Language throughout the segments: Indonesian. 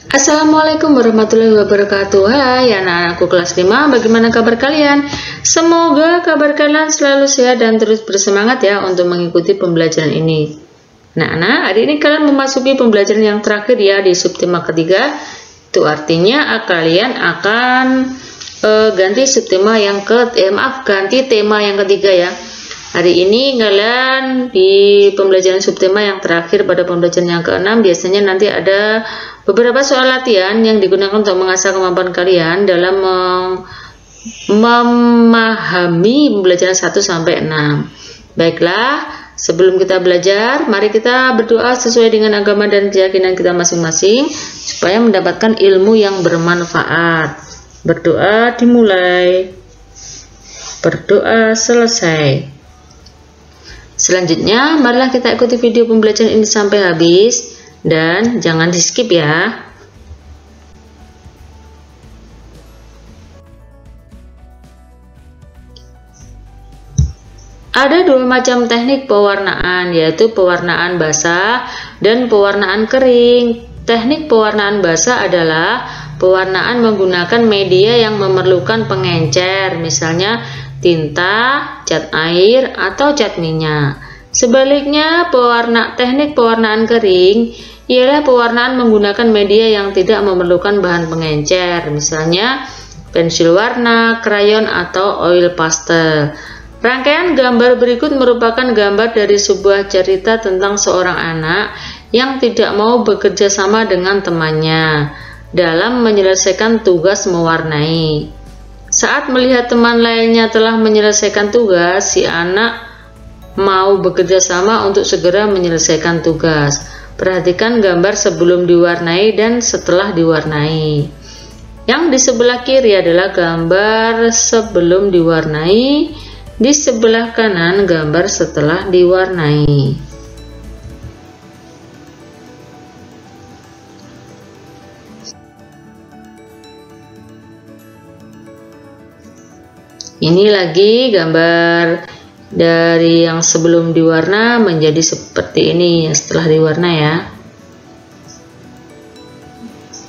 Assalamualaikum warahmatullahi wabarakatuh. Hai anak-anakku kelas 5, bagaimana kabar kalian? Semoga kabar kalian selalu sehat dan terus bersemangat ya untuk mengikuti pembelajaran ini. Anak-anak, hari ini kalian memasuki pembelajaran yang terakhir ya di subtema ketiga. Itu artinya kalian akan ganti subtema yang ganti tema yang ketiga ya. Hari ini kalian di pembelajaran subtema yang terakhir pada pembelajaran yang ke-6 biasanya nanti ada beberapa soal latihan yang digunakan untuk mengasah kemampuan kalian dalam memahami pembelajaran 1 sampai 6. Baiklah, sebelum kita belajar, mari kita berdoa sesuai dengan agama dan keyakinan kita masing-masing supaya mendapatkan ilmu yang bermanfaat. Berdoa dimulai. Berdoa selesai. Selanjutnya, marilah kita ikuti video pembelajaran ini sampai habis dan jangan di skip ya. Ada dua macam teknik pewarnaan, yaitu pewarnaan basah dan pewarnaan kering. Teknik pewarnaan basah adalah pewarnaan menggunakan media yang memerlukan pengencer, misalnya tinta, cat air, atau cat minyak. Sebaliknya, teknik pewarnaan kering ialah pewarnaan menggunakan media yang tidak memerlukan bahan pengencer, misalnya pensil warna, krayon, atau oil pastel. Rangkaian gambar berikut merupakan gambar dari sebuah cerita tentang seorang anak yang tidak mau bekerja sama dengan temannya dalam menyelesaikan tugas mewarnai. Saat melihat teman lainnya telah menyelesaikan tugas, si anak mau bekerja sama untuk segera menyelesaikan tugas. Perhatikan gambar sebelum diwarnai dan setelah diwarnai. Yang di sebelah kiri adalah gambar sebelum diwarnai, di sebelah kanan gambar setelah diwarnai. Ini lagi gambar dari yang sebelum diwarna menjadi seperti ini setelah diwarna ya.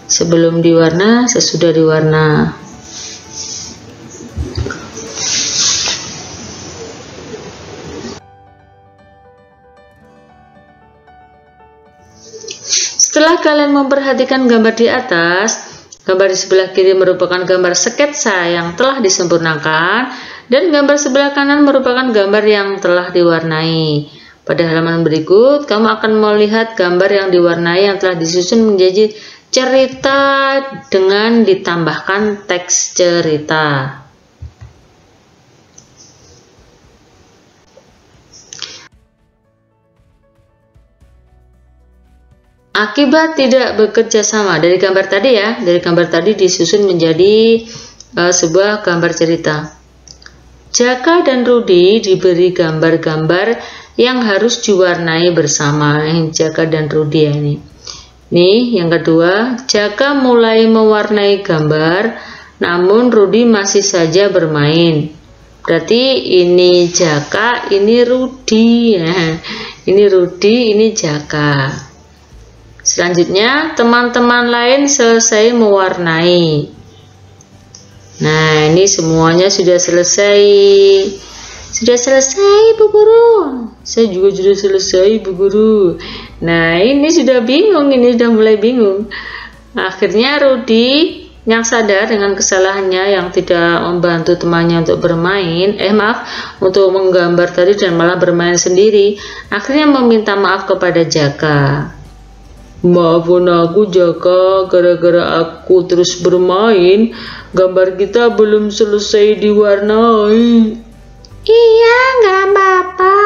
Sebelum diwarna, sesudah diwarna. Setelah kalian memperhatikan gambar di atas, gambar di sebelah kiri merupakan gambar sketsa yang telah disempurnakan dan gambar sebelah kanan merupakan gambar yang telah diwarnai. Pada halaman berikut, kamu akan melihat gambar yang diwarnai yang telah disusun menjadi cerita dengan ditambahkan teks cerita. Akibat tidak bekerja sama dari gambar tadi ya, dari gambar tadi disusun menjadi sebuah gambar cerita. Jaka dan Rudi diberi gambar-gambar yang harus diwarnai bersama. Jaka dan Rudi ya ini. Nih yang kedua, Jaka mulai mewarnai gambar, namun Rudi masih saja bermain. Berarti ini Jaka, ini Rudi ya. Ini Rudi, ini Jaka. Selanjutnya, teman-teman lain selesai mewarnai. Nah, ini semuanya sudah selesai. Sudah selesai, Bu Guru. Saya juga sudah selesai, Bu Guru. Nah, ini sudah bingung, ini sudah mulai bingung. Akhirnya Rudi yang sadar dengan kesalahannya yang tidak membantu temannya untuk bermain, untuk menggambar tadi dan malah bermain sendiri, akhirnya meminta maaf kepada Jaka. Maafkan aku Jaka, gara-gara aku terus bermain, gambar kita belum selesai diwarnai. Iya, nggak apa-apa.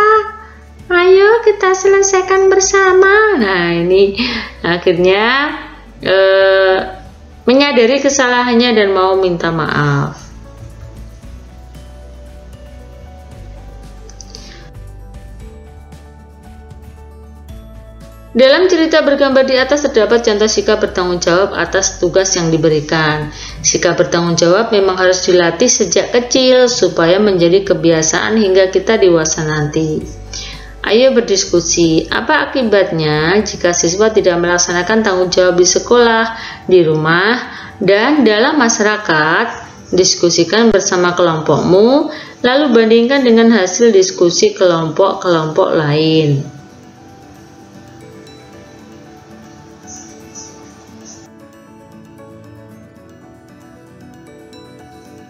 Ayo kita selesaikan bersama. Nah ini akhirnya menyadari kesalahannya dan mau minta maaf. Dalam cerita bergambar di atas terdapat contoh sikap bertanggung jawab atas tugas yang diberikan. Sikap bertanggung jawab memang harus dilatih sejak kecil supaya menjadi kebiasaan hingga kita dewasa nanti. Ayo berdiskusi, apa akibatnya jika siswa tidak melaksanakan tanggung jawab di sekolah, di rumah, dan dalam masyarakat? Diskusikan bersama kelompokmu, lalu bandingkan dengan hasil diskusi kelompok-kelompok lain.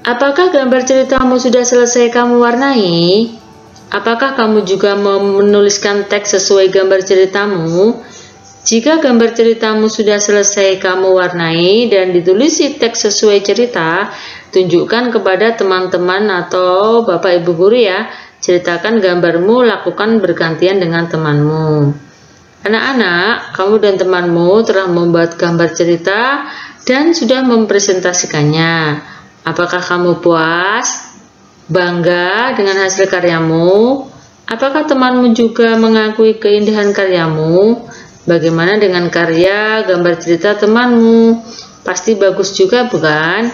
Apakah gambar ceritamu sudah selesai kamu warnai? Apakah kamu juga menuliskan teks sesuai gambar ceritamu? Jika gambar ceritamu sudah selesai kamu warnai dan ditulisi teks sesuai cerita, tunjukkan kepada teman-teman atau Bapak Ibu guru ya. Ceritakan gambarmu, lakukan bergantian dengan temanmu. Anak-anak, kamu dan temanmu telah membuat gambar cerita dan sudah mempresentasikannya. Apakah kamu puas? Bangga dengan hasil karyamu? Apakah temanmu juga mengakui keindahan karyamu? Bagaimana dengan karya gambar cerita temanmu? Pasti bagus juga, bukan?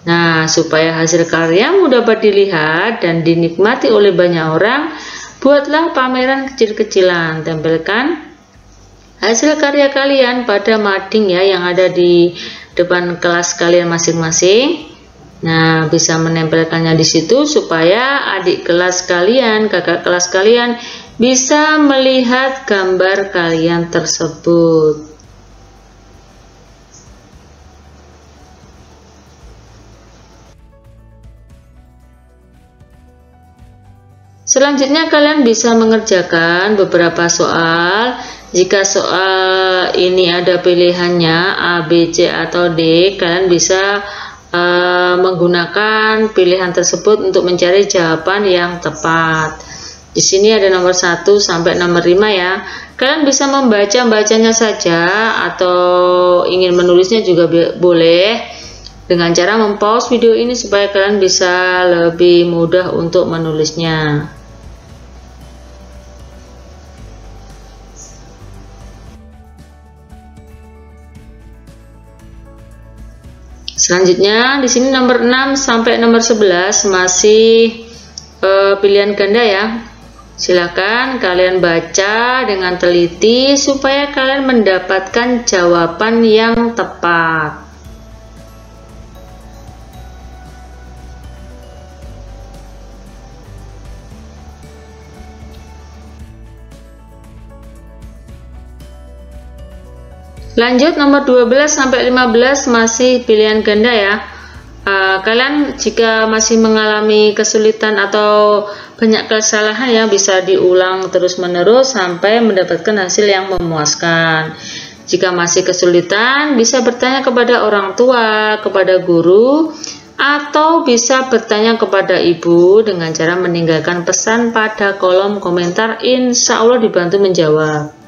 Nah, supaya hasil karyamu dapat dilihat dan dinikmati oleh banyak orang, buatlah pameran kecil-kecilan. Tempelkan hasil karya kalian pada mading ya yang ada di depan kelas kalian masing-masing. Nah, bisa menempelkannya di situ supaya adik kelas kalian, kakak kelas kalian bisa melihat gambar kalian tersebut. Selanjutnya kalian bisa mengerjakan beberapa soal. Jika soal ini ada pilihannya A, B, C, atau D, kalian bisa menggunakan pilihan tersebut untuk mencari jawaban yang tepat. Di sini ada nomor 1 sampai nomor 5 ya. Kalian bisa membacanya saja atau ingin menulisnya juga boleh dengan cara mempause video ini supaya kalian bisa lebih mudah untuk menulisnya. Selanjutnya di sini nomor 6 sampai nomor 11 masih pilihan ganda ya. Silakan kalian baca dengan teliti supaya kalian mendapatkan jawaban yang tepat. Lanjut nomor 12 sampai 15 masih pilihan ganda ya. Kalian jika masih mengalami kesulitan atau banyak kesalahan ya bisa diulang terus-menerus sampai mendapatkan hasil yang memuaskan. Jika masih kesulitan bisa bertanya kepada orang tua, kepada guru, atau bisa bertanya kepada ibu dengan cara meninggalkan pesan pada kolom komentar. Insya Allah dibantu menjawab.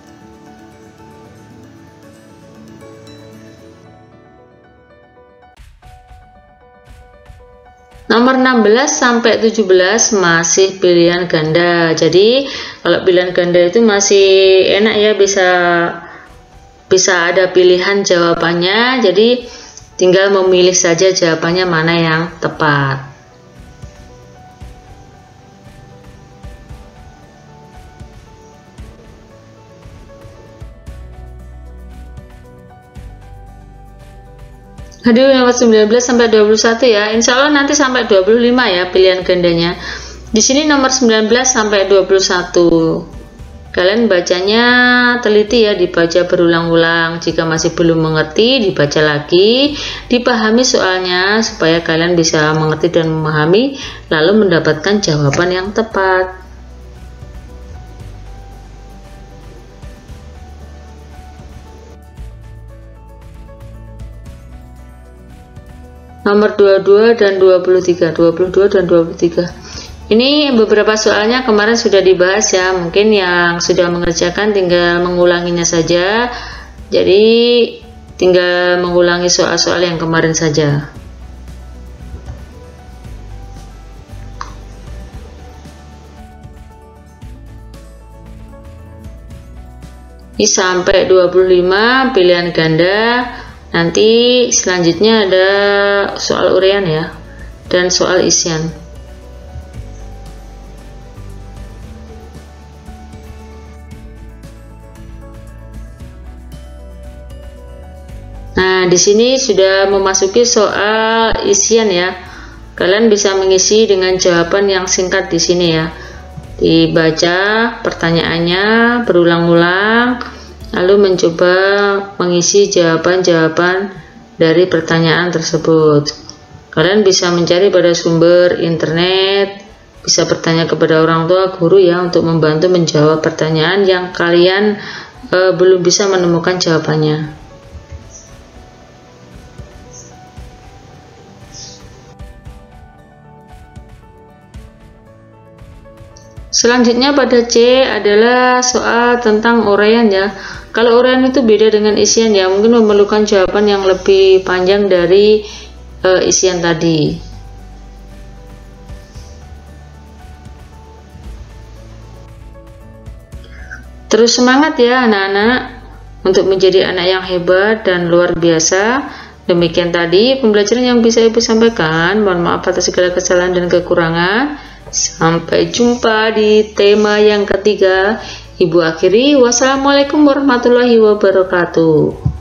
Nomor 16 sampai 17 masih pilihan ganda. Jadi kalau pilihan ganda itu masih enak ya, bisa ada pilihan jawabannya. Jadi tinggal memilih saja jawabannya mana yang tepat. Hadir nomor 19 sampai 21 ya. Insya Allah nanti sampai 25 ya pilihan gandanya. Di sini nomor 19 sampai 21. Kalian bacanya teliti ya, dibaca berulang-ulang. Jika masih belum mengerti, dibaca lagi, dipahami soalnya supaya kalian bisa mengerti dan memahami lalu mendapatkan jawaban yang tepat. Nomor 22 dan 23, 22 dan 23. Ini beberapa soalnya kemarin sudah dibahas ya, mungkin yang sudah mengerjakan tinggal mengulanginya saja. Jadi tinggal mengulangi soal-soal yang kemarin saja. Ini sampai 25 pilihan ganda. Nanti selanjutnya ada soal uraian ya, dan soal isian. Nah, di sini sudah memasuki soal isian ya. Kalian bisa mengisi dengan jawaban yang singkat di sini ya. Dibaca pertanyaannya berulang-ulang, lalu mencoba mengisi jawaban-jawaban dari pertanyaan tersebut. Kalian bisa mencari pada sumber internet, bisa bertanya kepada orang tua, guru ya, untuk membantu menjawab pertanyaan yang kalian belum bisa menemukan jawabannya. Selanjutnya pada C adalah soal tentang uraian ya. Kalau uraian itu beda dengan isian ya, mungkin memerlukan jawaban yang lebih panjang dari isian tadi. Terus semangat ya anak-anak untuk menjadi anak yang hebat dan luar biasa. Demikian tadi pembelajaran yang bisa Ibu sampaikan. Mohon maaf atas segala kesalahan dan kekurangan. Sampai jumpa di tema yang ketiga. Ibu akhiri, wassalamualaikum warahmatullahi wabarakatuh.